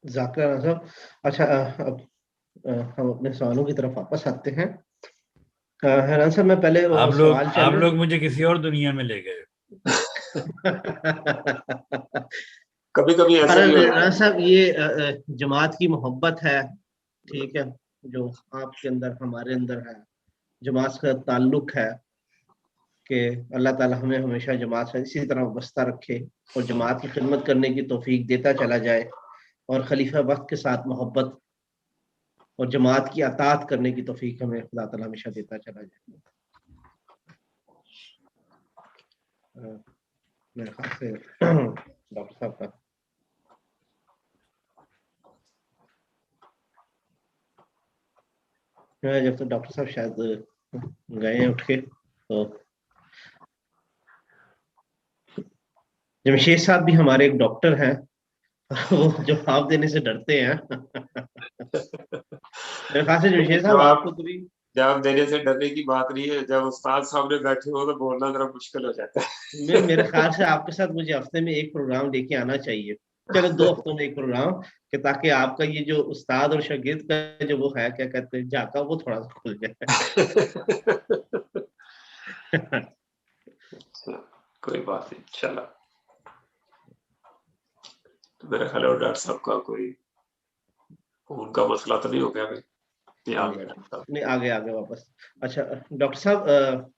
जाकिर खान साहब, अच्छा अब हम अपने सवालों की तरफ वापस आते हैं। हैरान साहब, मैं पहले वो सवाल आप चैनल लोग मुझे किसी और दुनिया में ले गए। कभी कभी ऐसा भी होता हैरान है। साहब, ये जमात की मोहब्बत है, ठीक है, जो आपके अंदर हमारे अंदर है, जमात का ताल्लुक है कि अल्लाह ताला हमें हमेशा जमात से इसी तरह वाबस्ता रखे और जमात की खिदमत करने की तौफीक देता चला जाए, और खलीफा वक्त के साथ मोहब्बत और जमात की अतात करने की तौफीक हमें खुदा ताला हमेशा देता चला जाए। मेरे ख्याल से डॉक्टर साहब का जब तो डॉक्टर साहब शायद गए हैं उठ के, तो जमशेद साहब भी हमारे एक डॉक्टर हैं, वो जवाब देने से डरते हैं। मेरे ख्याल से जमशेद साहब आपको तो भी जवाब देने से डरने की बात नहीं है, जब उस्ताद सामने बैठे हो तो बोलना जरा मुश्किल हो जाता है। मेरे ख्याल से आपके साथ मुझे हफ्ते में एक प्रोग्राम लेके आना चाहिए, चलो 2 हफ्तों में एक प्रोग्राम, कि ताकि आपका ये जो उस्ताद और शागिर्द का जो वो है, क्या कहते हैं, झाका, वो थोड़ा सा खुल जाए। कोई बात नहीं, चला। तो मेरा ख्याल है डॉक्टर साहब का कोई उनका मसला तो नहीं हो गया भाई? नहीं, आ गया डॉक्टर साहब। नहीं, आगे आगे वापस। अच्छा डॉक्टर साहब,